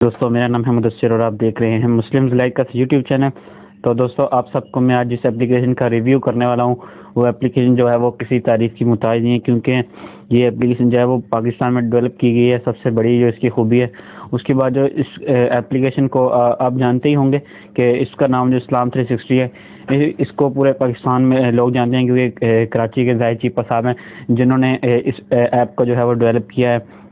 دوستو میرا نام ہے مدثر اور آپ دیکھ رہے ہیں مسلم لائک کا یوٹیوب چینل۔ تو دوستو آپ سب کو میں آج جس اپلیکیشن کا ریویو کرنے والا ہوں وہ اپلیکیشن جو ہے وہ کسی تعریف کی محتاج نہیں ہے، کیونکہ یہ اپلیکیشن جو ہے وہ پاکستان میں ڈیولپ کی گئی ہے۔ سب سے بڑی جو اس کی خوبی ہے، اس کے بعد جو اس اپلیکیشن کو آپ جانتے ہی ہوں گے کہ اس کا نام جو اسلام 360 ہے، اس کو پورے پاکستان میں لوگ جانتے ہیں کیونکہ کراچی کے زاہد چیپا صاحب ہیں جنہوں نے اس ایپ کو جو ہے وہ ڈیولپ کیا ہے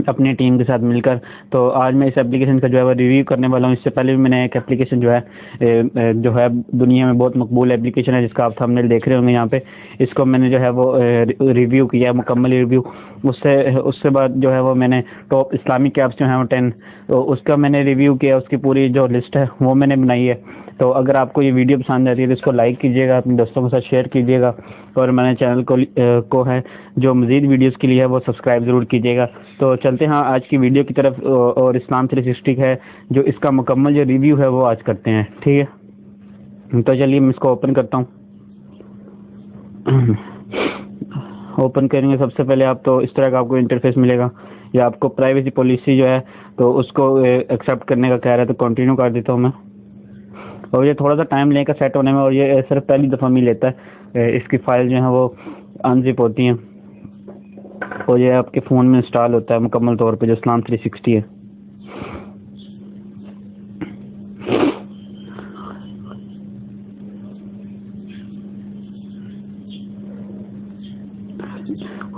اپنی ٹیم کے ساتھ مل کر۔ تو آج میں اس اپلیکیشن کا جو ہے وہ ریویو کرنے والا ہوں۔ اس سے پہلے بھی میں نے ایک اپلیکیشن جو ہے دنیا میں بہت مقبول اپلیکیشن ہے جس کا آپ تھمبنیل دیکھ رہے ہوں گے یہاں پہ، اس کو میں نے جو ہے وہ ریویو کیا، مکمل ریویو۔ اس سے بعد جو ہے وہ میں نے ٹاپ اسلامک ایپس جو ہیں وہ 10 تو اس کا میں نے ریویو کیا، اس کی پوری جو لسٹ ہے وہ میں نے بنائی ہے۔ تو اگر آپ کو یہ ویڈیو پسند آتی ہے تو اس کو لائک کیجیے گا، اپنے دوستوں کے ساتھ شیئر کیجیے گا، اور میں نے چینل کو ہے جو مزید ویڈیوز کے لیے ہے وہ سبسکرائب ضرور کیجیے گا۔ تو چلتے ہیں آج کی ویڈیو کی طرف، اور اسلام 360 ہے جو اس کا مکمل جو ریویو ہے وہ آج کرتے ہیں، ٹھیک ہے؟ تو چلیے میں اس کو اوپن کرتا ہوں۔ اوپن کریں گے سب سے پہلے آپ تو اس طرح کا آپ کو انٹرفیس ملے گا، یا آپ کو پرائیویسی پالیسی جو ہے تو اس کو ایکسیپٹ کرنے کا کہہ رہا ہے تو کنٹینیو کر دیتا ہوں میں، اور یہ تھوڑا سا ٹائم لے گا سیٹ ہونے میں، اور یہ صرف پہلی دفعہ میں لیتا ہے۔ اس کی فائل جو ہیں وہ انزپ ہوتی ہیں اور یہ آپ کے فون میں انسٹال ہوتا ہے مکمل طور پہ جو اسلام 360 ہے۔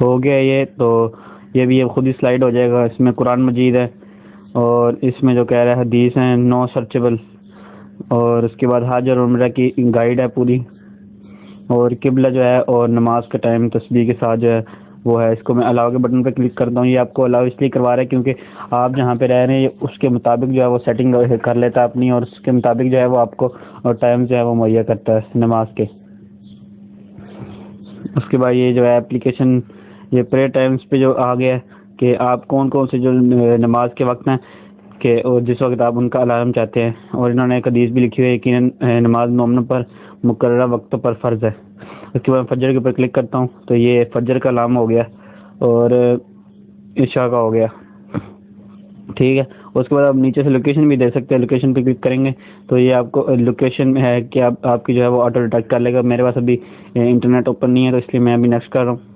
ہو گیا یہ، تو یہ بھی خود ہی سلائڈ ہو جائے گا۔ اس میں قرآن مجید ہے، اور اس میں جو کہہ رہا ہے حدیث ہیں نو سرچیبل، اور اس کے بعد حج اور عمرہ کی گائیڈ ہے پوری، اور قبلہ جو ہے اور نماز کا ٹائم تسبیح کے ساتھ جو ہے وہ ہے۔ اس کو میں الاؤ کے بٹن پہ کلک کرتا ہوں۔ یہ آپ کو الاؤ اس لیے کروا رہا ہے کیونکہ آپ جہاں پہ رہ رہے ہیں اس کے مطابق جو ہے وہ سیٹنگ کر لیتا ہے اپنی، اور اس کے مطابق جو ہے وہ آپ کو اور ٹائم جو ہے وہ مہیا کرتا ہے نماز کے۔ اس کے بعد یہ جو ہے اپلیکیشن یہ پریئر ٹائمز پہ جو آ گیا ہے کہ آپ کون سے جو نماز کے وقت ہیں کہ اور جس وقت آپ ان کا الارم چاہتے ہیں، اور انہوں نے ایک حدیث بھی لکھی ہوئی ہے یقیناً نماز مومنوں پر مقررہ وقتوں پر فرض ہے۔ اس کے بعد فجر کے اوپر کلک کرتا ہوں تو یہ فجر کا الارم ہو گیا اور عشاء کا ہو گیا، ٹھیک ہے۔ اس کے بعد آپ نیچے سے لوکیشن بھی دے سکتے ہیں، لوکیشن پہ کلک کریں گے تو یہ آپ کو لوکیشن ہے کہ آپ کی جو ہے وہ آٹو ڈیٹیکٹ کر لے گا۔ میرے پاس ابھی انٹرنیٹ اوپن نہیں ہے تو اس لیے میں ابھی نیکسٹ کر رہا ہوں۔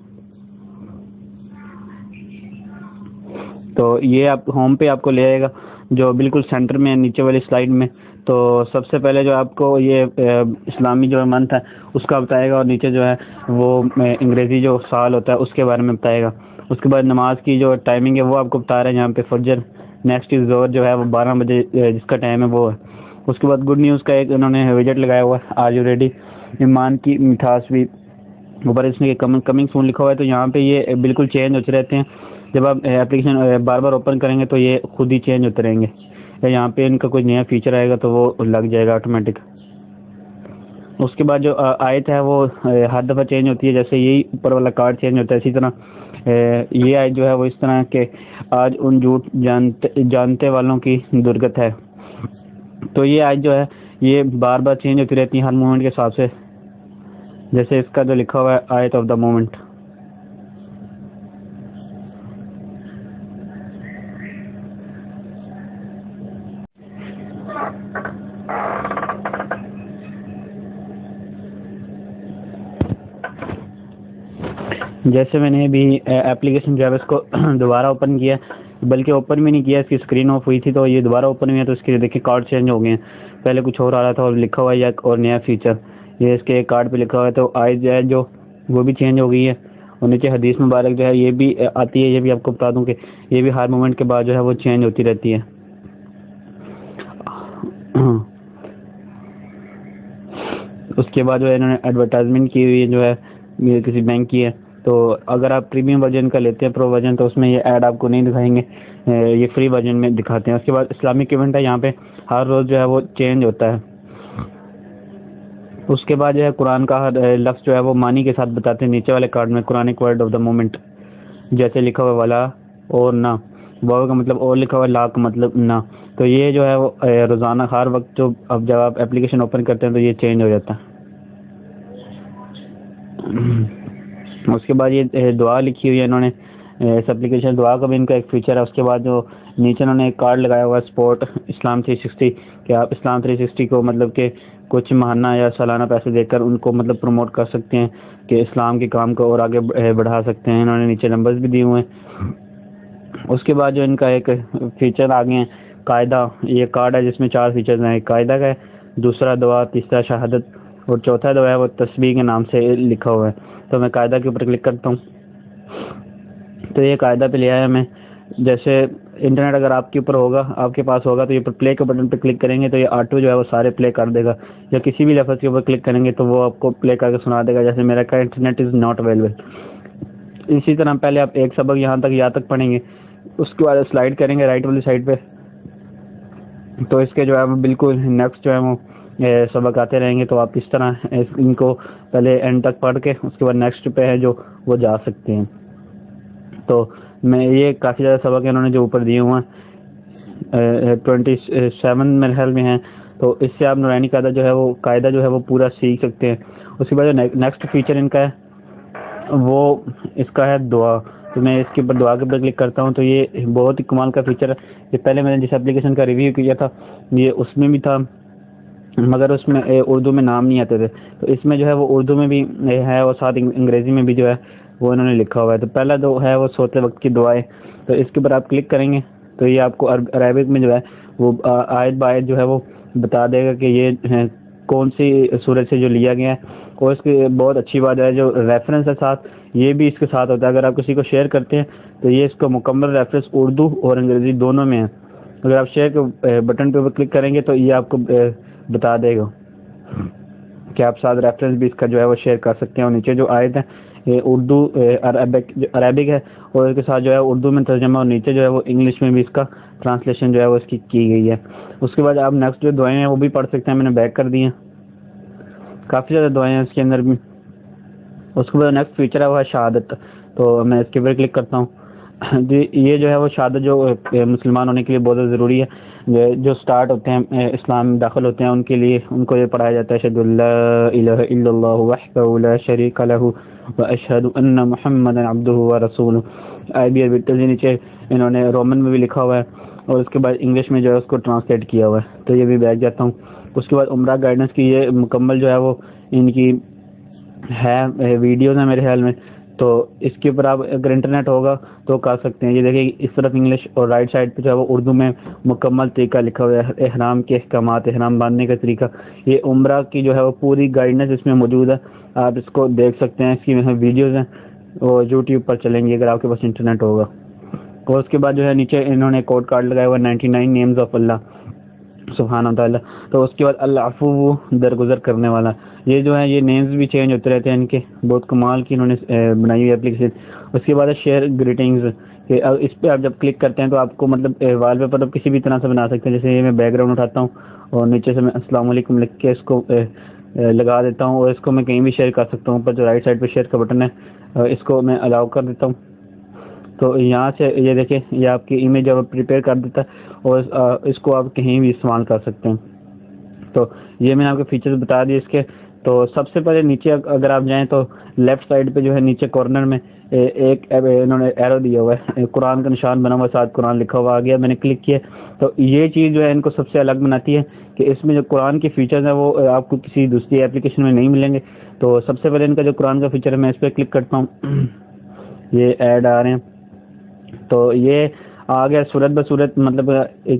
تو یہ آپ ہوم پہ آپ کو لے آئے گا جو بالکل سینٹر میں نیچے والی سلائڈ میں۔ تو سب سے پہلے جو آپ کو یہ اسلامی جو منتھ ہے اس کا بتائے گا، اور نیچے جو ہے وہ انگریزی جو سال ہوتا ہے اس کے بارے میں بتائے گا۔ اس کے بعد نماز کی جو ٹائمنگ ہے وہ آپ کو بتا رہے ہیں یہاں پہ فجر، نیکسٹ از ظہر جو ہے وہ 12 بجے جس کا ٹائم ہے وہ ہے۔ اس کے بعد گڈ نیوز کا ایک انہوں نے ویجٹ لگایا ہوا ہے، آر یو ریڈی، ایمان کی مٹھاس بھی اوپر اس میں کمنگ سون لکھا ہوا ہے۔ تو یہاں پہ یہ بالکل چینج ہوتے رہتے ہیں، جب آپ اپلیکیشن بار بار اوپن کریں گے تو یہ خود ہی چینج ہوتے رہیں گے، یہاں پہ ان کا کوئی نیا فیچر آئے گا تو وہ لگ جائے گا آٹومیٹک۔ اس کے بعد جو آیت ہے وہ ہر دفعہ چینج ہوتی ہے، جیسے یہی اوپر والا کارڈ چینج ہوتا ہے اسی طرح یہ آیت جو ہے وہ اس طرح کہ آج ان جھوٹ جانتے والوں کی درگت ہے۔ تو یہ آیت جو ہے یہ بار بار چینج ہوتی رہتی ہیں ہر مومنٹ کے حساب سے، جیسے اس کا جو لکھا ہوا ہے آیت آف دا مومنٹ۔ جیسے میں نے ابھی اپلیکیشن جو ہے اس کو دوبارہ اوپن کیا، بلکہ اوپن بھی نہیں کیا، اس کی اسکرین آف ہوئی تھی تو یہ دوبارہ اوپن ہوئی ہے، تو اس کے دیکھیں کارڈ چینج ہو گئے ہیں۔ پہلے کچھ اور آ رہا تھا اور لکھا ہوا ہے یا اور نیا فیچر، یہ اس کے کارڈ پہ لکھا ہوا ہے۔ تو آئے جو ہے جو وہ بھی چینج ہو گئی ہے، اور نیچے حدیث مبارک جو ہے یہ بھی آتی ہے، یہ بھی آپ کو بتا دوں کہ یہ بھی ہر مومنٹ کے بعد جو ہے وہ چینج ہوتی رہتی ہے۔ اس کے بعد جو ہے انہوں نے ایڈورٹائزمنٹ کی ہوئی ہے جو ہے یہ کسی بینک کی ہے، تو اگر آپ پریمیم ورژن کا لیتے ہیں پرو ورژن تو اس میں یہ ایڈ آپ کو نہیں دکھائیں گے، یہ فری ورژن میں دکھاتے ہیں۔ اس کے بعد اسلامک ایونٹ ہے، یہاں پہ ہر روز جو ہے وہ چینج ہوتا ہے۔ اس کے بعد جو ہے قرآن کا ہر لفظ جو ہے وہ معنی کے ساتھ بتاتے ہیں نیچے والے کارڈ میں، Quranic word of the moment جیسے لکھا ہوا والا اور نہ، واو کا مطلب اور لکھا ہوا، لا کا مطلب نہ۔ تو یہ جو ہے وہ روزانہ ہر وقت جو اب جب آپ اپلیکیشن اوپن کرتے ہیں تو یہ چینج ہو جاتا ہے۔ اس کے بعد یہ دعا لکھی ہوئی ہے انہوں نے، اس اپلیکیشن دعا کا بھی ان کا ایک فیچر ہے۔ اس کے بعد جو نیچے انہوں نے ایک کارڈ لگایا ہوا ہے سپورٹ اسلام 360 کہ آپ اسلام 360 کو مطلب کہ کچھ ماہانہ یا سالانہ پیسے دے کر ان کو مطلب پروموٹ کر سکتے ہیں کہ اسلام کے کام کو اور آگے بڑھا سکتے ہیں. انہوں نے نیچے نمبرز بھی دیے ہوئے ہیں. اس کے بعد جو ان کا ایک فیچر آگے ہیں قاعدہ. یہ کارڈ ہے جس میں 4 فیچرز ہیں. ایک قاعدہ کا ہے, دوسرا دعا, تیسرا شہادت اور چوتھا جو ہے وہ تسبیح کے نام سے لکھا ہوا ہے. تو میں قاعدہ کے اوپر کلک کرتا ہوں تو یہ قاعدہ پہ لے آیا میں. جیسے انٹرنیٹ اگر آپ کے اوپر ہوگا, آپ کے پاس ہوگا, تو یہ پلے کے بٹن پہ کلک کریں گے تو یہ آٹو جو ہے وہ سارے پلے کر دے گا, یا کسی بھی لفظ کے اوپر کلک کریں گے تو وہ آپ کو پلے کر کے سنا دے گا. جیسے میرا کا انٹرنیٹ از ناٹ اویلیبل. اسی طرح پہلے آپ ایک سبق یہاں تک یا تک پڑھیں گے, اس کے بعد سلائڈ کریں گے رائٹ والی سائڈ پہ, تو اس کے جو ہے وہ بالکل نیکسٹ جو ہے وہ سبق آتے رہیں گے. تو آپ اس طرح ان کو پہلے اینڈ تک پڑھ کے اس کے بعد نیکسٹ پہ ہے جو وہ جا سکتے ہیں. تو میں یہ کافی زیادہ سبق انہوں نے جو اوپر دیے ہوئے ہیں 27 میرے خیال میں ہیں, تو اس سے آپ نورانی قاعدہ جو ہے وہ پورا سیکھ سکتے ہیں. اس کے بعد جو نیکسٹ فیچر ان کا ہے وہ اس کا ہے دعا. تو میں اس کے اوپر دعا کے اوپر کلک کرتا ہوں تو یہ بہت ہی کمال کا فیچر ہے. یہ پہلے میں نے جس اپلیکیشن کا ریویو کیا تھا یہ اس میں بھی تھا, مگر اس میں اردو میں نام نہیں آتے تھے. تو اس میں جو ہے وہ اردو میں بھی ہے اور ساتھ انگریزی میں بھی جو ہے وہ انہوں نے لکھا ہوا ہے. تو پہلا جو ہے وہ سوتے وقت کی دعائیں, تو اس کے اوپر آپ کلک کریں گے تو یہ آپ کو عربک میں جو ہے وہ آیت بآیت جو ہے وہ بتا دے گا کہ یہ کون سی سورت سے جو لیا گیا ہے. اور اس کی بہت اچھی بات ہے جو ریفرنس ہے ساتھ, یہ بھی اس کے ساتھ ہوتا ہے. اگر آپ کسی کو شیئر کرتے ہیں تو یہ اس کا مکمل ریفرنس اردو اور انگریزی دونوں میں ہے. اگر آپ شیئر کے بٹن پہ کلک کریں گے تو یہ آپ کو بتا دے گا کہ آپ ساتھ ریفرنس بھی اس کا جو ہے وہ شیئر کر سکتے ہیں. اور نیچے جو آیت ہے یہ اردو عربک ہے اور اس کے ساتھ جو ہے اردو میں ترجمہ, اور نیچے جو ہے وہ انگلش میں بھی اس کا ٹرانسلیشن جو ہے وہ اس کی گئی ہے. اس کے بعد آپ نیکسٹ جو دعائیں ہیں وہ بھی پڑھ سکتے ہیں. میں نے بیک کر دی ہیں, کافی زیادہ دعائیں ہیں اس کے اندر بھی. اس کے بعد نیکسٹ فیچر ہے وہ ہے شہادت. تو میں اس کے اوپر کلک کرتا ہوں. یہ جو ہے وہ شہادت جو مسلمان ہونے کے لیے بہت ضروری ہے. جو سٹارٹ ہوتے ہیں اسلام میں داخل ہوتے ہیں ان کے لیے ان کو یہ پڑھایا جاتا ہے اشہد ان لا الہ الا اللہ وحدہ لا شریک لہ واشہد ان محمدا عبدہ ورسولہ. IBR نیچے انہوں نے رومن میں بھی لکھا ہوا ہے اور اس کے بعد انگلش میں جو ہے اس کو ٹرانسلیٹ کیا ہوا ہے. تو یہ بھی بیٹھ جاتا ہوں. اس کے بعد عمرہ گائیڈنس کی یہ مکمل جو ہے وہ ان کی ہے ویڈیوز ہیں میرے خیال میں. تو اس کے اوپر آپ اگر انٹرنیٹ ہوگا تو کر سکتے ہیں. یہ دیکھیں اس طرف انگلش اور رائٹ سائڈ پہ جو ہے وہ اردو میں مکمل طریقہ لکھا ہوا ہے, احرام کے احکامات, احرام باندھنے کا طریقہ. یہ عمرہ کی جو ہے وہ پوری گائیڈنس اس میں موجود ہے, آپ اس کو دیکھ سکتے ہیں. اس کی ویڈیوز ہیں وہ یوٹیوب پر چلیں گی اگر آپ کے پاس انٹرنیٹ ہوگا. اور اس کے بعد جو ہے نیچے انہوں نے کوڈ کارڈ لگایا ہوا 99 نیمز آف اللہ سبحانہ تعالیٰ. تو اس کے بعد العفو درگزر کرنے والا. یہ جو ہے یہ نیمز بھی چینج ہوتے رہتے ہیں ان کے, بہت کمال کی انہوں نے بنائی ہوئی اپلیکیشن. اس کے بعد ہے شیئر گریٹنگز, کہ اس پہ آپ جب کلک کرتے ہیں تو آپ کو مطلب وال پیپر آپ کسی بھی طرح سے بنا سکتے ہیں. جیسے یہ میں بیک گراؤنڈ اٹھاتا ہوں اور نیچے سے میں السلام علیکم لکھ کے اس کو لگا دیتا ہوں, اور اس کو میں کہیں بھی شیئر کر سکتا ہوں. اوپر جو رائٹ سائڈ پہ شیئر کا بٹن ہے اس کو میں الاؤ کر دیتا ہوں. تو یہاں سے یہ دیکھیں یہ آپ کی امیج جب پریپیئر کر دیتا ہے اور اس کو آپ کہیں بھی استعمال کر سکتے ہیں. تو یہ میں نے آپ کو فیچرز بتا دیے اس کے. تو سب سے پہلے نیچے اگر آپ جائیں تو لیفٹ سائڈ پہ جو ہے نیچے کارنر میں ایک انہوں نے ایرو دیا ہوا ہے, قرآن کا نشان بنا ہوا, ساتھ قرآن لکھا ہوا آ گیا. میں نے کلک کیا تو یہ چیز جو ہے ان کو سب سے الگ بناتی ہے کہ اس میں جو قرآن کے فیچرز ہیں وہ آپ کو کسی دوسری اپلیکیشن میں نہیں ملیں گے. تو سب سے پہلے ان کا جو قرآن کا فیچر ہے میں اس پہ کلک کرتا ہوں, یہ ایڈ آ رہے ہیں. تو یہ آ گیا صورت بصورت, مطلب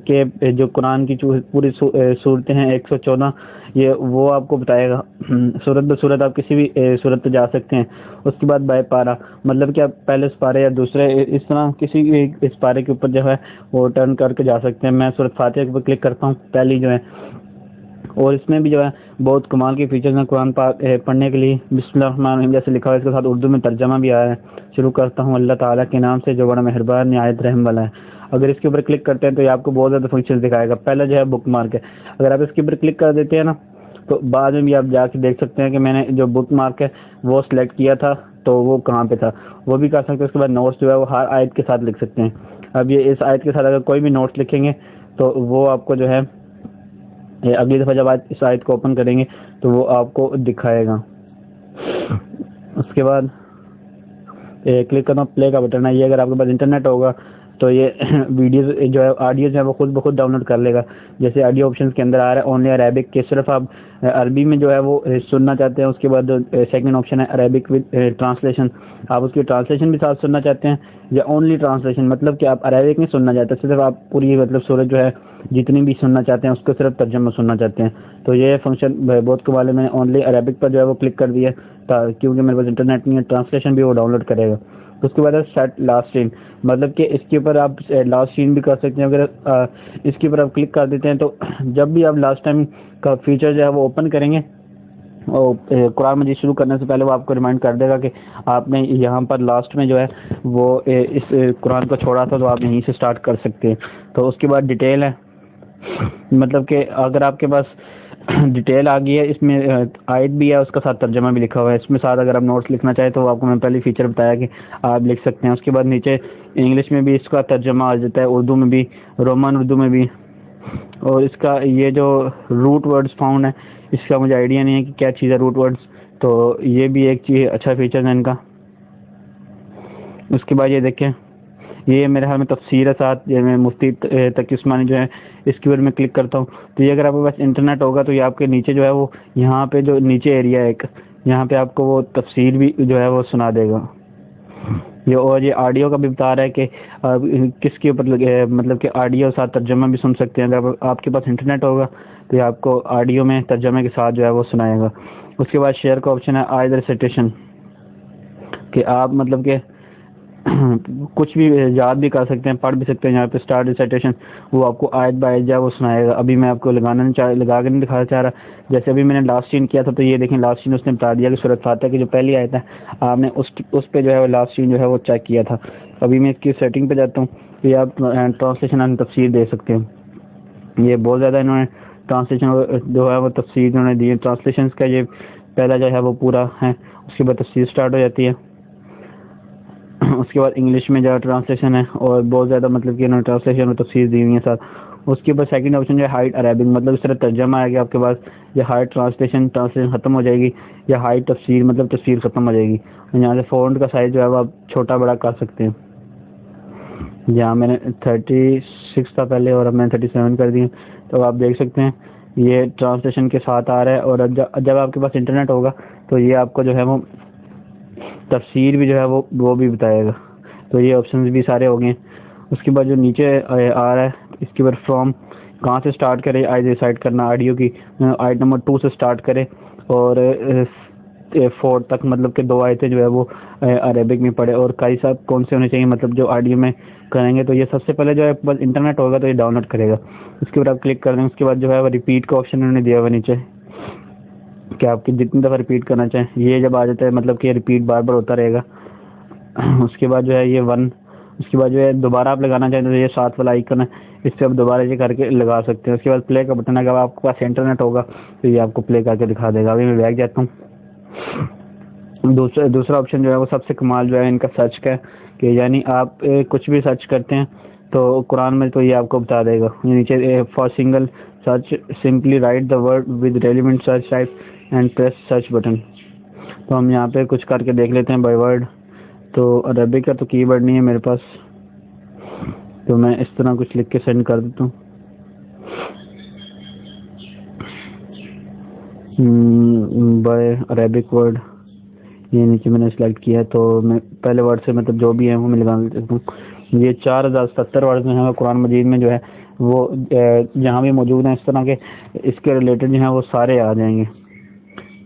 کہ جو قرآن کی پوری صورتیں ہیں 114, یہ وہ آپ کو بتائے گا. صورت بصورت آپ کسی بھی صورت پہ جا سکتے ہیں. اس کے بعد بائے پارا, مطلب کہ آپ پہلے اس پارے یا دوسرے اس طرح کسی بھی اس پارے کے اوپر جو ہے وہ ٹرن کر کے جا سکتے ہیں. میں سورۃ فاتحہ کے اوپر کلک کرتا ہوں پہلی جو ہے, اور اس میں بھی جو ہے بہت کمال کے فیچرز ہیں قرآن پاک پڑھنے کے لیے. بسم اللہ الرحمن الرحیم جیسے لکھا ہے, اس کے ساتھ اردو میں ترجمہ بھی آیا ہے. شروع کرتا ہوں اللہ تعالیٰ کے نام سے جو بڑا مہربان نہایت رحم والا ہے. اگر اس کے اوپر کلک کرتے ہیں تو یہ آپ کو بہت زیادہ فنکشن دکھائے گا. پہلا جو ہے بک مارک ہے, اگر آپ اس کے اوپر کلک کر دیتے ہیں نا تو بعد میں بھی آپ جا کے دیکھ سکتے ہیں کہ میں نے جو بک مارک ہے وہ سلیکٹ کیا تھا تو وہ کہاں پہ تھا, وہ بھی کر سکتے ہیں. اس کے بعد نوٹس جو ہے وہ ہر آیت کے ساتھ لکھ سکتے ہیں. اب یہ اس آیت کے ساتھ اگر کوئی بھی نوٹس لکھیں گے تو وہ آپ کو جو ہے اگلی دفعہ جب اس آیت کو اوپن کریں گے تو وہ آپ کو دکھائے گا. اس کے بعد کلک کرنا پلے کا بٹن ہے. یہ اگر آپ کے پاس انٹرنیٹ ہوگا تو یہ ویڈیوز جو ہے آڈیوز ہیں وہ خود بخود ڈاؤن لوڈ کر لے گا. جیسے آڈیو آپشنس کے اندر آ رہا ہے اونلی عربک کہ صرف آپ عربی میں جو ہے وہ سننا چاہتے ہیں. اس کے بعد سیکنڈ آپشن ہے عربک ود ٹرانسلیشن, آپ اس کی ٹرانسلیشن بھی ساتھ سننا چاہتے ہیں, یا اونلی ٹرانسلیشن مطلب کہ آپ عربک میں سننا چاہتے ہیں, صرف آپ پوری مطلب سورت جو ہے جتنی بھی سننا چاہتے ہیں اس کو صرف ترجمہ سننا چاہتے ہیں. تو یہ فنکشن بہت کمال ہے. میں نے اونلی عربک پر جو ہے وہ کلک کر دیا کیونکہ میرے پاس انٹرنیٹ نہیں ہے, ٹرانسلیشن بھی وہ ڈاؤن لوڈ کرے گا. اس کے بعد ہے سیٹ لاسٹ سین, مطلب کہ اس کے اوپر آپ لاسٹ سین بھی کر سکتے ہیں. اگر اس کے اوپر آپ کلک کر دیتے ہیں تو جب بھی آپ لاسٹ ٹائم کا فیچر جو ہے وہ اوپن کریں گے, اور قرآن مجید شروع کرنے سے پہلے وہ آپ کو ریمائنڈ کر دے گا کہ آپ نے یہاں پر لاسٹ میں جو ہے وہ اس قرآن کو چھوڑا تھا, تو آپ یہیں سے سٹارٹ کر سکتے ہیں. تو اس کے بعد ڈیٹیل ہے, مطلب کہ اگر آپ کے پاس ڈیٹیل آ گئی ہے, اس میں آیت بھی ہے, اس کا ساتھ ترجمہ بھی لکھا ہوا ہے. اس میں ساتھ اگر آپ نوٹس لکھنا چاہیں تو آپ کو میں پہلے فیچر بتایا کہ آپ لکھ سکتے ہیں. اس کے بعد نیچے انگلش میں بھی اس کا ترجمہ آ جاتا ہے, اردو میں بھی, رومن اردو میں بھی. اور اس کا یہ جو روٹ ورڈز فاؤنڈ ہے اس کا مجھے آئیڈیا نہیں ہے کہ کیا چیز ہے روٹ ورڈز, تو یہ بھی ایک چیز اچھا فیچر ہے ان کا. اس کے بعد یہ دیکھیں, یہ میرے خیال میں تفسیر ہے ساتھ, یہ میں مفتی تقی عثمانی جو ہے اس کے اوپر میں کلک کرتا ہوں تو یہ اگر آپ کے پاس انٹرنیٹ ہوگا تو یہ آپ کے نیچے جو ہے وہ یہاں پہ جو نیچے ایریا ہے ایک, یہاں پہ آپ کو وہ تفسیر بھی جو ہے وہ سنا دے گا. یہ اور یہ آڈیو کا بھی بتا رہا ہے کہ کس کے اوپر مطلب کہ آڈیو ساتھ ترجمہ بھی سن سکتے ہیں. اگر آپ کے پاس انٹرنیٹ ہوگا تو یہ آپ کو آڈیو میں ترجمے کے ساتھ جو ہے وہ سنائے گا. اس کے بعد شیئر کا آپشن ہے آئز ریسیٹیشن, کہ آپ مطلب کہ کچھ بھی یاد بھی کر سکتے ہیں, پڑھ بھی سکتے ہیں. یہاں پہ اسٹارٹ ریسیٹیشن وہ آپ کو آیت بآیت جو ہے وہ سنائے گا. ابھی میں آپ کو لگا کے نہیں دکھانا چاہ رہا, جیسے ابھی میں نے لاسٹ سین کیا تھا تو یہ دیکھیں لاسٹ سین اس نے بتا دیا کہ سورۃ فاتحہ کی جو پہلی آیت ہے آپ نے اس پہ جو ہے وہ لاسٹ سین جو ہے وہ چیک کیا تھا. ابھی میں اس کی سیٹنگ پہ جاتا ہوں تو یہ آپ ٹرانسلیشن اینڈ تفسیر دے سکتے ہیں. یہ بہت زیادہ انہوں نے ٹرانسلیشن جو ہے وہ تفسیر انہوں نے دی ہے. ٹرانسلیشنس کا یہ پہلا جو ہے وہ پورا ہے, اس کے بعد تفسیر سٹارٹ ہو جاتی ہے. اس کے بعد انگلش میں جو ٹرانسلیشن ہے اور بہت زیادہ مطلب کہ انہوں نے ٹرانسلیشن اور تفسیر دی ہوئی ہے ساتھ. اس کے بعد سیکنڈ آپشن جو ہے ہائٹ عربک, مطلب اس طرح ترجمہ آئے گا آپ کے پاس, یا ہائٹ ٹرانسلیشن ختم ہو جائے گی, یا ہائٹ تفسیر مطلب تفسیر ختم ہو جائے گی. یہاں سے فونٹ کا سائز جو ہے وہ آپ چھوٹا بڑا کر سکتے ہیں. جہاں میں نے 36 تھا پہلے اور اب میں 37 کر دیا, تو آپ دیکھ سکتے ہیں یہ ٹرانسلیشن کے ساتھ آ رہا ہے. اور جب آپ کے پاس انٹرنیٹ ہوگا تو یہ آپ کو جو ہے وہ تفسیر بھی جو ہے وہ بھی بتائے گا. تو یہ آپشنز بھی سارے ہو گئے. اس کے بعد جو نیچے آ رہا ہے اس کے بعد فرام, کہاں سے سٹارٹ کرے آئے ڈیسائیڈ کرنا, آڈیو کی آیت نمبر 2 سے سٹارٹ کرے اور 4 تک, مطلب کہ 2 آیتیں جو ہے وہ عربک میں پڑھے. اور قاری صاحب کون سے ہونے چاہیے, مطلب جو آڈیو میں کریں گے تو یہ سب سے پہلے جو ہے بس انٹرنیٹ ہوگا تو یہ ڈاؤن لوڈ کرے گا. اس کے بعد آپ کلک کر دیں. اس کے بعد جو ہے وہ ریپیٹ کا آپشن انہوں نے دیا ہوا نیچے کہ آپ کی جتنی دفعہ ریپیٹ کرنا چاہیں, یہ جب آ جاتا ہے مطلب کہ ریپیٹ بار بار ہوتا رہے گا. اس کے بعد جو ہے یہ 1, اس کے بعد جو ہے دوبارہ آپ لگانا چاہیں تو یہ 7 والا آئیکن ہے, اس سے آپ دوبارہ یہ کر کے لگا سکتے ہیں. اس کے بعد پلے کا بٹن ہے, اگر آپ کے پاس انٹرنیٹ ہوگا تو یہ آپ کو پلے کر کے دکھا دے گا. ابھی میں بیک جاتا ہوں. دوسرا آپشن جو ہے وہ سب سے کمال جو ہے ان کا سرچ کا ہے, کہ یعنی آپ کچھ بھی سرچ کرتے ہیں تو قرآن میں تو یہ آپ کو بتا دے گا. نیچے for single search simply write the word with relevant search type and press search button. تو ہم یہاں پہ کچھ کر کے دیکھ لیتے ہیں بائی ورڈ. تو عربک کا تو کی ورڈ نہیں ہے میرے پاس, تو میں اس طرح کچھ لکھ کے سینڈ کر دیتا ہوں. بائی عربک ورڈ یہ نیچے میں نے سلیکٹ کیا ہے, تو میں پہلے ورڈ سے مطلب جو بھی ہے وہ میں لگا دیتا ہوں. یہ 4077 ورڈ میں ہے قرآن مجید میں جو ہے وہ جہاں بھی موجود ہیں اس طرح کے اس کے ریلیٹڈ جو ہیں وہ سارے آ جائیں گے.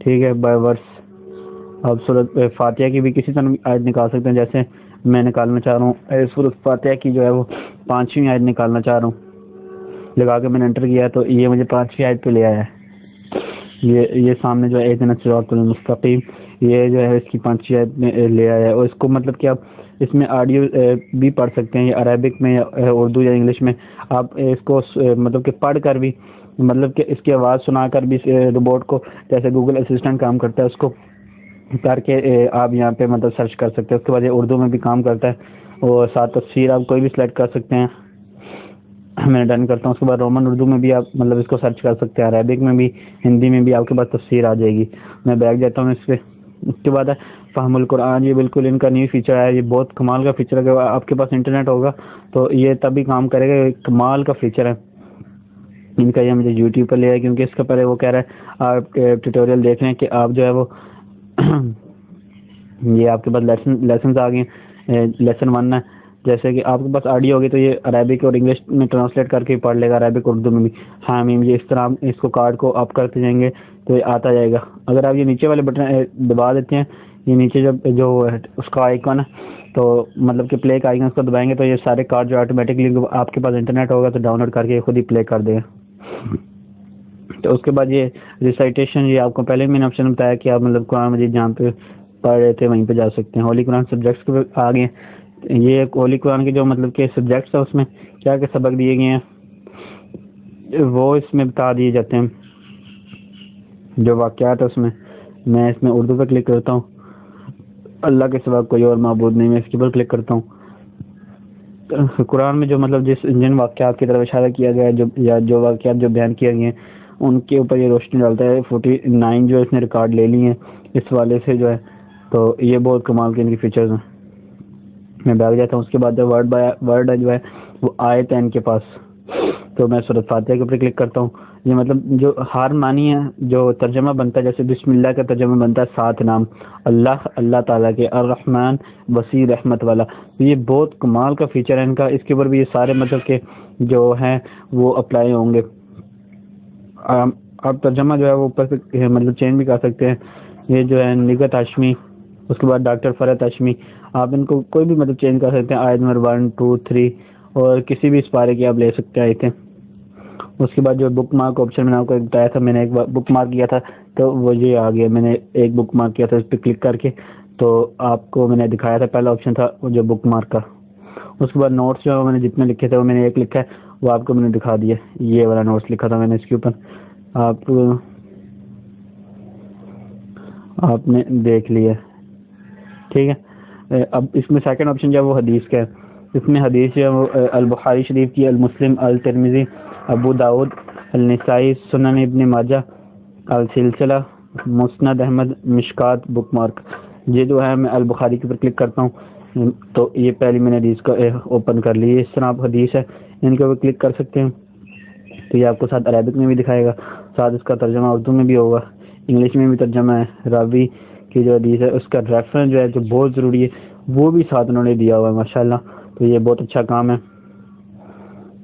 ٹھیک ہے, بائی ورڈس آپ سورۃ فاتحہ کی بھی کسی طرح آیت نکال سکتے ہیں. جیسے میں نکالنا چاہ رہا ہوں سورۃ فاتحہ کی جو ہے وہ 5ویں آیت نکالنا چاہ رہا ہوں, لگا کے میں نے انٹر کیا تو یہ مجھے 5ویں آیت پہ لے آیا ہے. یہ سامنے جو ہے اہدنا الصراط المستقیم, یہ جو ہے اس کی 5ویں آیت میں لے آیا ہے. اور اس کو مطلب کہ آپ اس میں آڈیو بھی پڑھ سکتے ہیں, یا عربک میں یا اردو یا انگلش میں. آپ اس کو مطلب کہ پڑھ کر بھی, مطلب کہ اس کی آواز سنا کر بھی روبوٹ کو, جیسے گوگل اسسٹنٹ کام کرتا ہے اس کو کر کے آپ یہاں پہ مطلب سرچ کر سکتے ہیں. اس کے بعد یہ اردو میں بھی کام کرتا ہے, اور ساتھ تفسیر آپ کوئی بھی سلیکٹ کر سکتے ہیں. میں ڈن کرتا ہوں. اس کے بعد رومن اردو میں بھی آپ مطلب اس کو سرچ کر سکتے ہیں, عربک میں بھی, ہندی میں بھی آپ کے پاس تفسیر آ جائے گی. میں بیک جاتا ہوں اس پہ. اس کے بعد ہے فہم القرآن، یہ بالکل ان کا نیو فیچر ہے، یہ بہت کمال کا فیچر ہے کہ آپ کے پاس انٹرنیٹ ہوگا تو یہ تبھی کام کرے گا، یہ کمال کا فیچر ہے ان کا۔ یہ مجھے یوٹیوب پر لیا ہے کیونکہ اس کا پہلے وہ کہہ رہا ہے آپ ٹیوٹوریل دیکھ لیں کہ آپ جو ہے وہ یہ آپ کے پاس لیسنز آ گئے ہیں، لیسن 1 ہے، جیسے کہ آپ کے پاس آڈیو ہوگی تو یہ عربک اور انگلش میں ٹرانسلیٹ کر کے پڑھ لے گا، عربک اردو میں بھی، ہاں میم یہ اس طرح اس کو کارڈ کو آپ کرتے جائیں گے تو یہ آتا جائے گا۔ اگر آپ یہ نیچے والے بٹن دبا دیتے ہیں، یہ نیچے جب جو اس کا آئیکن ہے تو مطلب کہ پلے کا آئیکن اس کو دبائیں گے تو یہ سارے کارڈ جو آٹومیٹکلی آپ کے پاس انٹرنیٹ ہوگا تو ڈاؤن لوڈ کر کے خود ہی پلے کر دے گا۔ تو اس کے بعد یہ ریسائٹیشن، یہ آپ کو پہلے میں نے آپشن بتایا کہ آپ مطلب قرآن مجید جہاں پہ پڑھ رہے تھے وہیں پہ جا سکتے ہیں۔ ہولی قرآن سبجیکٹس کے آگے یہ ہولی قرآن کے جو مطلب کہ سبجیکٹس ہیں اس میں کیا کیا سبق دیے گئے ہیں وہ اس میں بتا دیے جاتے ہیں، جو واقعات ہے اس میں اس میں اردو پہ کلک کرتا ہوں، اللہ کے سوا کوئی اور معبود نہیں، میں اس کے اوپر کلک کرتا ہوں۔ قرآن میں جو مطلب جن واقعات کی طرف اشارہ کیا گیا ہے، جو واقعات جو بیان کیے گئے ہیں ان کے اوپر یہ روشنی ڈالتا ہے۔ 49 جو اس نے ریکارڈ لے لی ہیں اس والے سے جو ہے، تو یہ بہت کمال کے ان کی فیچرز ہیں۔ میں بیٹھ جاتا ہوں، اس کے بعد جو ورڈ جو ہے وہ آیت ہے ان کے پاس، تو میں سورۃ فاتحہ کے اوپر کلک کرتا ہوں۔ یہ مطلب جو ہر معنی ہے جو ترجمہ بنتا ہے، جیسے بسم اللہ کا ترجمہ بنتا ہے 7 نام اللہ تعالیٰ کے، الرحمن وسیع رحمت والا، تو یہ بہت کمال کا فیچر ہے ان کا، اس کے اوپر بھی یہ سارے مطلب کہ جو ہیں وہ اپلائی ہوں گے۔ آپ ترجمہ جو ہے وہ اوپر سے مطلب چینج بھی کر سکتے ہیں۔ یہ جو ہے نگہت ہاشمی، اس کے بعد ڈاکٹر فرحت ہاشمی، آپ ان کو کوئی بھی مطلب چینج کر سکتے ہیں، آیت نمبر 1 2 3 اور کسی بھی اس پارے کی آپ لے سکتے ہیں آیتیں۔ اس کے بعد جو بک مارک آپشن میں نے آپ کو بتایا تھا، میں نے ایک بک مارک کیا تھا تو وہ یہ آ گیا، میں نے ایک بک مارک کیا تھا اس پہ کلک کر کے، تو آپ کو میں نے دکھایا تھا پہلا آپشن تھا وہ جو بک مارک کا۔ اس کے بعد نوٹس جو میں نے جتنے لکھے تھے وہ میں نے ایک لکھا ہے، وہ آپ کو میں نے دکھا دیا، یہ والا نوٹس لکھا تھا میں نے اس کے اوپر، آپ نے دیکھ لیا، ٹھیک ہے۔ اب اس میں سیکنڈ آپشن جو ہے وہ حدیث کا ہے، اس میں حدیث جو ہے وہ البخاری شریف کی، المسلم، الترمذی، ابو داؤد، النسائی، سنن ابن ماجہ، السلسلہ، مسند احمد، مشکات، بک مارک۔ یہ جو ہے میں البخاری کے اوپر کلک کرتا ہوں تو یہ پہلی میں نے حدیث کو اوپن کر لی، اس طرح آپ حدیث ہے ان کے اوپر کلک کر سکتے ہیں تو یہ آپ کو ساتھ عربک میں بھی دکھائے گا، ساتھ اس کا ترجمہ اردو میں بھی ہوگا، انگلش میں بھی ترجمہ ہے، راوی کی جو حدیث ہے اس کا ریفرنس جو ہے جو بہت ضروری ہے وہ بھی ساتھ انہوں نے دیا ہوا ہے ماشاءاللہ، تو یہ بہت اچھا کام ہے۔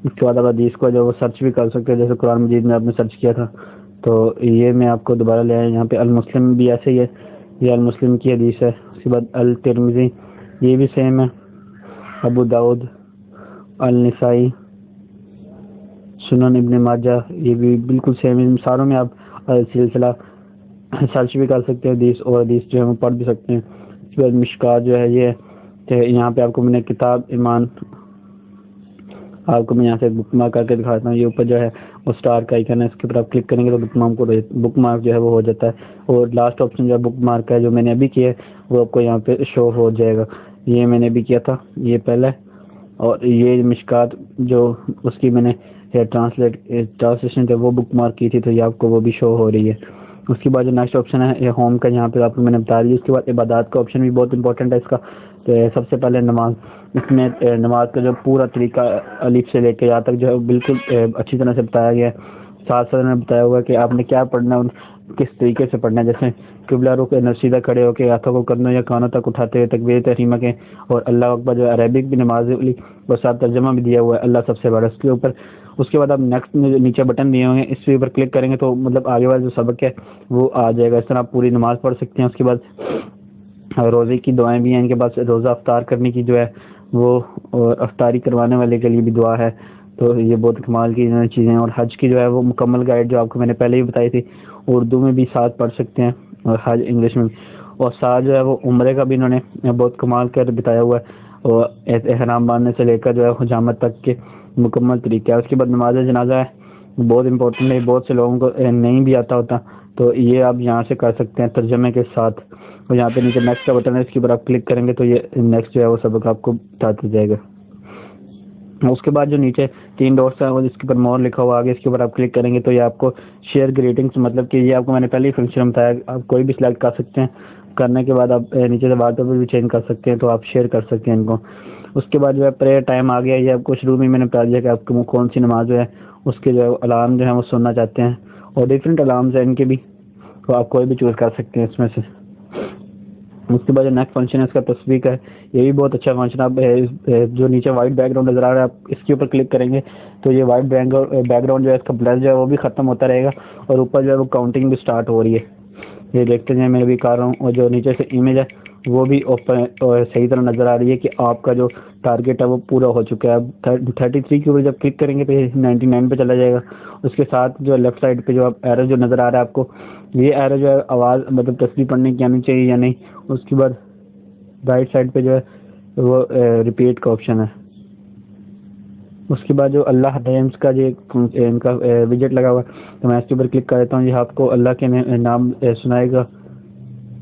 اس کے بعد آپ حدیث کو جو وہ سرچ بھی کر سکتے ہیں، جیسے قرآن مجید میں آپ نے سرچ کیا تھا تو یہ میں آپ کو دوبارہ لے آیا، یہاں پہ المسلم بھی ایسے ہی ہے، یہ المسلم کی حدیث ہے۔ اس کے بعد الترمذی، یہ بھی سیم ہے، ابو داؤد، النسائی، سنن ابن ماجہ، یہ بھی بالکل سیم ہے، ساروں میں آپ سلسلہ سرچ بھی کر سکتے ہیں حدیث، اور حدیث جو ہے وہ پڑھ بھی سکتے ہیں۔ اس کے بعد مشکات جو ہے یہ کہ یہاں پہ آپ کو میں نے کتاب ایمان، آپ کو میں یہاں سے بک مارک کر کے دکھاتا ہوں، یہ اوپر جو ہے وہ اسٹار کا آئیکن ہے، اس کے اوپر آپ کلک کریں گے تو بک مارک جو ہے وہ ہو جاتا ہے، اور لاسٹ آپشن جو ہے بک مارک ہے جو میں نے ابھی کیا ہے وہ آپ کو یہاں پہ شو ہو جائے گا، یہ میں نے ابھی کیا تھا، یہ پہلا ہے، اور یہ مشکات جو اس کی میں نے ٹرانسلیشن وہ بک مارک کی تھی تو یہ آپ کو وہ بھی شو ہو رہی ہے۔ اس کے بعد جو نیکسٹ آپشن ہے یہ ہوم کا، یہاں پہ آپ کو میں نے بتا دی۔ اس کے بعد عبادات کا آپشن بھی بہت امپورٹنٹ ہے اس کا، تو سب سے پہلے نماز، اس میں نماز کا جو پورا طریقہ الف سے لے کے یہاں تک جو ہے بالکل اچھی طرح سے بتایا گیا ہے، ساتھ ساتھ نے بتایا ہوا کہ آپ نے کیا پڑھنا ہے، کس طریقے سے پڑھنا ہے، جیسے قبلہ رخ سیدھا کھڑے ہو کے ہاتھوں کو کندھوں یا کانوں تک اٹھاتے ہوئے تکبیر تحریمہ کے، اور اللہ اکبر جو عربک بھی نماز لی اور ساتھ ترجمہ بھی دیا ہوا ہے، اللہ سب سے بڑا، اس کے اوپر۔ اس کے بعد آپ نیکسٹ میں جو نیچے بٹن دیے ہوئے ہیں اس کے اوپر کلک کریں گے تو مطلب آگے والا جو سبق ہے وہ آ جائے گا، اس طرح آپ پوری نماز پڑھ سکتے ہیں۔ اس کے بعد روزے کی دعائیں بھی ہیں ان کے پاس، روزہ افطار کرنے کی جو ہے وہ افطاری کروانے والے کے لیے بھی دعا ہے، تو یہ بہت کمال کی چیزیں ہیں۔ اور حج کی جو ہے وہ مکمل گائیڈ جو آپ کو میں نے پہلے ہی بتائی تھی، اردو میں بھی ساتھ پڑھ سکتے ہیں اور حج انگلش میں بھی، اور ساتھ جو ہے وہ عمرے کا بھی انہوں نے بہت کمال کر بتایا ہوا ہے، اور احرام باندھنے سے لے کر جو ہے حجامت تک کے مکمل طریقہ ہے۔ اس کے بعد نماز جنازہ ہے، بہت امپورٹنٹ ہے، بہت سے لوگوں کو نہیں بھی آتا ہوتا، تو یہ آپ یہاں سے کر سکتے ہیں ترجمے کے ساتھ، اور یہاں پہ نیچے نیکسٹ کا بٹن ہے، اس کے اوپر آپ کلک کریں گے تو یہ نیکسٹ جو ہے وہ سبق آپ کو بتاتا جائے گا۔ اس کے بعد جو نیچے 3 ڈاٹس ہیں اور اس کے اوپر مور لکھا ہوا آگے، اس کے اوپر آپ کلک کریں گے تو یہ آپ کو شیئر گریٹنگس، مطلب کہ یہ آپ کو میں نے پہلے ہی فنکشن بتایا، آپ کوئی بھی سلیکٹ کر سکتے ہیں کرنے کے بعد آپ نیچے سے وال پیپر بھی چینج کر سکتے ہیں، تو آپ شیئر کر سکتے ہیں ان کو۔ اس کے بعد جو ہے پریئر ٹائم آ گیا، یہ آپ کو شروع میں نے بتا دیا کہ آپ کو کون سی نماز جو ہے اس کے جو ہے الارم جو ہے وہ سننا چاہتے ہیں، اور ڈفرینٹ الارمز ہیں ان کے بھی، تو آپ کوئی بھی چوز کر سکتے ہیں اس میں سے۔ اس کے بعد جو نیکسٹ فنکشن ہے اس کا تصویر ہے، یہ بھی بہت اچھا فنکشن۔ آپ جو نیچے وائٹ بیک گراؤنڈ نظر آ رہا ہے، آپ اس کے اوپر کلک کریں گے تو یہ وائٹ بیک گراؤنڈ جو ہے اس کا بلر جو ہے وہ بھی ختم ہوتا رہے گا، اور اوپر جو ہے وہ کاؤنٹنگ بھی سٹارٹ ہو رہی ہے، یہ دیکھتے ہیں میں بھی کر رہا ہوں۔ اور جو نیچے سے امیج ہے وہ بھی اوپن صحیح طرح نظر آ رہی ہے کہ آپ کا جو ٹارگیٹ ہے وہ پورا ہو چکا ہے۔ اب 33 کے اوپر جب کلک کریں گے تو یہ 99 پہ چلا جائے گا۔ اس کے ساتھ جو لیفٹ سائڈ پہ جو ایرو جو نظر آ رہا ہے آپ کو، یہ ایرو جو ہے آواز مطلب تصویر پڑھنے کی آنی چاہیے یا نہیں۔ اس کے بعد رائٹ سائڈ پہ جو ہے وہ ریپیٹ کا آپشن ہے۔ اس کے بعد جو اللہ نیمز کا جو ان کا ویجٹ لگا ہوا ہے، تو میں اس کے اوپر کلک کر دیتا ہوں، یہ آپ کو اللہ کے نام سنائے گا۔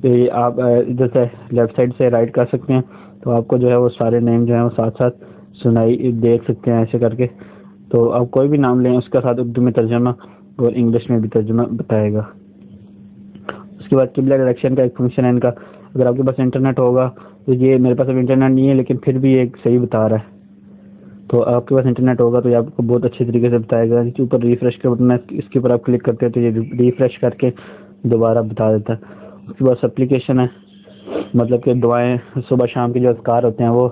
یہ آپ ادھر سے لیفٹ سائڈ سے رائٹ کر سکتے ہیں، تو آپ کو جو ہے وہ سارے نیم جو ہیں وہ ساتھ ساتھ سنائی دیکھ سکتے ہیں ایسے کر کے۔ تو آپ کوئی بھی نام لیں، اس کا ساتھ اردو میں ترجمہ اور انگلش میں بھی ترجمہ بتائے گا۔ اس کے بعد قبلہ ڈائریکشن کا ایک فنکشن ہے ان کا، اگر آپ کے پاس انٹرنیٹ ہوگا تو یہ میرے پاس اب انٹرنیٹ نہیں ہے لیکن پھر بھی ایک صحیح بتا رہا ہے، تو آپ کے پاس انٹرنیٹ ہوگا تو یہ آپ کو بہت اچھے طریقے سے بتائے گا۔ اس کے اوپر ریفریش کا بٹن ہے، اس کے اوپر آپ کلک کرتے ہیں تو یہ ریفریش کر کے دوبارہ بتا دیتا ہے۔ اس کے بعد سپلیکیشن ہے، مطلب کہ دعائیں صبح شام کے جو اذکار ہوتے ہیں وہ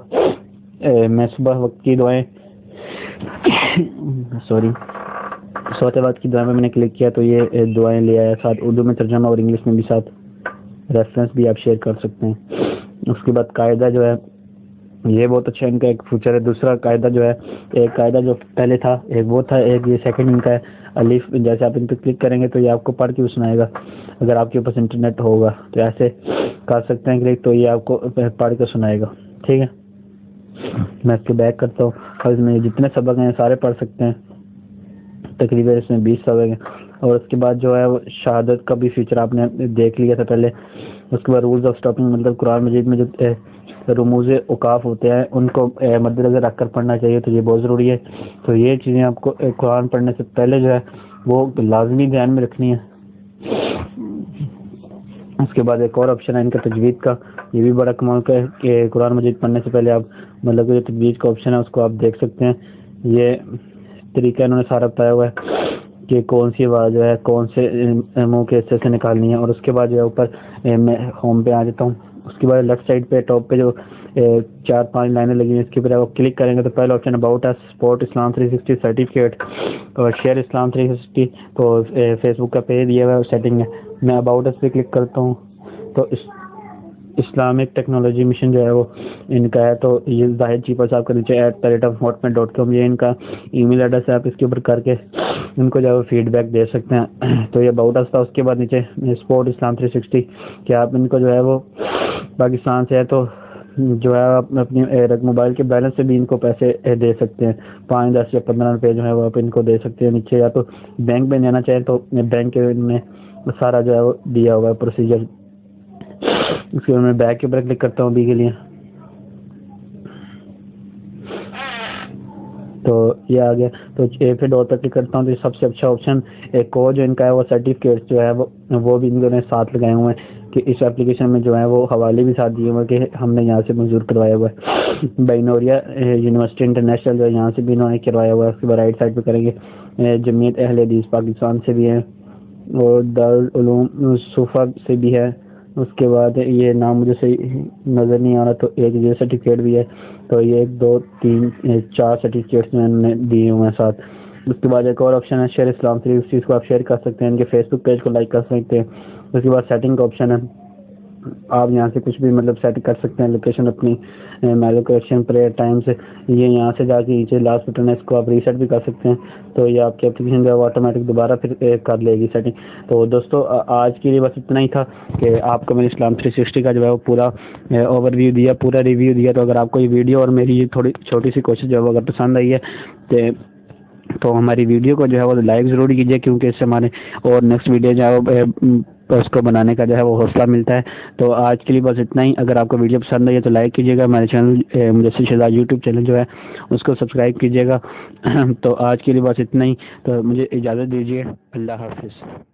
میں صبح وقت کی دعائیں سوتے وقت کی دعائیں میں نے کلک کیا تو یہ دعائیں لے آیا، ساتھ اردو میں ترجمہ اور انگلش میں بھی، ساتھ ریفرنس بھی آپ شیئر کر سکتے ہیں۔ اس کے بعد قاعدہ جو ہے یہ بہت اچھا ان کا ایک فیچر ہے۔ دوسرا قاعدہ جو ہے، ایک قاعدہ جو پہلے تھا ایک وہ تھا، ایک یہ سیکنڈ ان کا ہے الف، جیسے آپ ان پہ کلک کریں گے تو یہ آپ کو پڑھ کے بھی سنائے گا۔ اگر آپ کے پاس انٹرنیٹ ہوگا تو ایسے کر سکتے ہیں کلک، تو یہ آپ کو پڑھ کے سنائے گا، ٹھیک ہے۔ میں اس کے بیک کرتا ہوں، اور اس میں جتنے سبق ہیں سارے پڑھ سکتے ہیں، تقریباً اس میں 20 سبق ہیں۔ اور اس کے بعد جو ہے وہ شہادت کا بھی فیچر آپ نے دیکھ لیا تھا پہلے۔ اس کے بعد رولز آف اسٹاپنگ، مطلب قرآن مجید میں جو رموز اوقاف ہوتے ہیں ان کو مد نظر رکھ کر پڑھنا چاہیے، تو یہ بہت ضروری ہے۔ تو یہ چیزیں آپ کو قرآن پڑھنے سے پہلے جو ہے وہ لازمی دھیان میں رکھنی ہے۔ اس کے بعد ایک اور آپشن ہے ان کا تجوید کا، یہ بھی بڑا کمال کا ہے کہ قرآن مجید پڑھنے سے پہلے آپ مطلب جو تجوید کا آپشن ہے اس کو آپ دیکھ سکتے ہیں۔ یہ طریقہ انہوں نے سارا بتایا ہوا ہے کہ کون سی آواز جو ہے کون سے منہ کے حصے سے نکالنی ہے۔ اور اس کے بعد جو ہے اوپر میں ہوم پہ آ جاتا ہوں، اس کے بعد لیفٹ سائڈ پہ ٹاپ پہ جو 4-5 لائنیں لگی ہیں، اس کے اوپر آپ کلک کریں گے تو پہلا option about us, support Islam 360 certificate اور شیئر اسلام 360، تو فیس بک کا پیج دیا ہوا ہے سیٹنگ ہے۔ میں اباؤٹ اس پہ کلک کرتا ہوں تو اسلامک ٹیکنالوجی مشن جو ہے وہ ان کا ہے، تو یہ ظاہر چیپر صاحب کا نیچے @hotmail.com یہ ان کا ای میل ایڈریس ہے، آپ اس کے اوپر کر کے ان کو جو ہے وہ فیڈ بیک دے سکتے ہیں۔ تو یہ اباؤٹ اس تھا۔ اس کے بعد نیچے سپورٹ اسلام 360 کہ آپ ان کو جو ہے وہ پاکستان سے ہے تو جو ہے آپ اپنی موبائل کے بیلنس سے بھی ان کو پیسے دے سکتے ہیں، 5, 10 یا 15 روپے جو ہے وہ آپ ان کو دے سکتے ہیں نیچے، یا تو بینک میں دینا چاہیں تو بینک میں سارا جو ہے وہ دیا ہوا ہے پروسیجر۔ اس کے بعد میں بیک کے اوپر کلک کرتا ہوں ابھی کے لیے، تو یہ آ گیا۔ تو پھر ڈور پر کلک کرتا ہوں تو یہ سب سے اچھا آپشن ایک اور جو ان کا ہے وہ سرٹیفکیٹ جو ہے وہ بھی ان نے ساتھ لگائے ہوئے ہیں کہ اس اپلیکیشن میں جو ہے وہ حوالے بھی ساتھ دیے ہوئے کہ ہم نے یہاں سے منظور کروایا ہوا ہے۔ بینوریا یونیورسٹی انٹرنیشنل جو ہے یہاں سے بھی انہوں نے کروایا ہوا ہے۔ اس کے بعد رائٹ سائڈ پہ کریں گے جمعیت اہل حدیث پاکستان سے بھی ہے، اور دارالعلوم صوفہ سے بھی ہے۔ اس کے بعد یہ نام مجھے صحیح نظر نہیں آ رہا، تو ایک یہ سرٹیفکیٹ بھی ہے، تو یہ 1 2 3 4 سرٹیفکیٹس میں انہوں نے دیے ہوئے ہیں ساتھ۔ اس کے بعد ایک اور آپشن ہے شیئر اسلام 360 کو آپ شیئر کر سکتے ہیں، ان کے فیس بک پیج کو لائک کر سکتے ہیں۔ اس کے بعد سیٹنگ کا آپشن ہے، آپ یہاں سے کچھ بھی مطلب سیٹ کر سکتے ہیں، لوکیشن اپنی، لوکیشن پریئر ٹائم سے، یہ یہاں سے جا کے نیچے لاسٹ بٹن ہے اس کو آپ ریسیٹ بھی کر سکتے ہیں، تو یہ آپ کی اپلیکیشن جو ہے آٹومیٹک دوبارہ پھر کر لے گی سیٹنگ۔ تو دوستو آج کے لیے بس اتنا ہی تھا کہ آپ کو میں نے اسلام 360 کا جو ہے وہ پورا اوور ویو دیا، پورا ریویو دیا۔ تو اگر آپ کو یہ ویڈیو اور میری یہ تھوڑی چھوٹی سی کوشش جو ہے وہ اگر پسند آئی ہے تو ہماری ویڈیو کو جو ہے وہ لائک ضرور کیجیے، کیونکہ اس سے ہمارے اور نیکسٹ ویڈیو جو ہے وہ اس کو بنانے کا جو ہے وہ حوصلہ ملتا ہے۔ تو آج کے لیے بس اتنا ہی۔ اگر آپ کو ویڈیو پسند آئی ہے تو لائک کیجیے گا، ہمارے چینل مجسم شہزاد یوٹیوب چینل جو ہے اس کو سبسکرائب کیجیے گا۔ تو آج کے لیے بس اتنا ہی، تو مجھے اجازت دیجیے، اللہ حافظ۔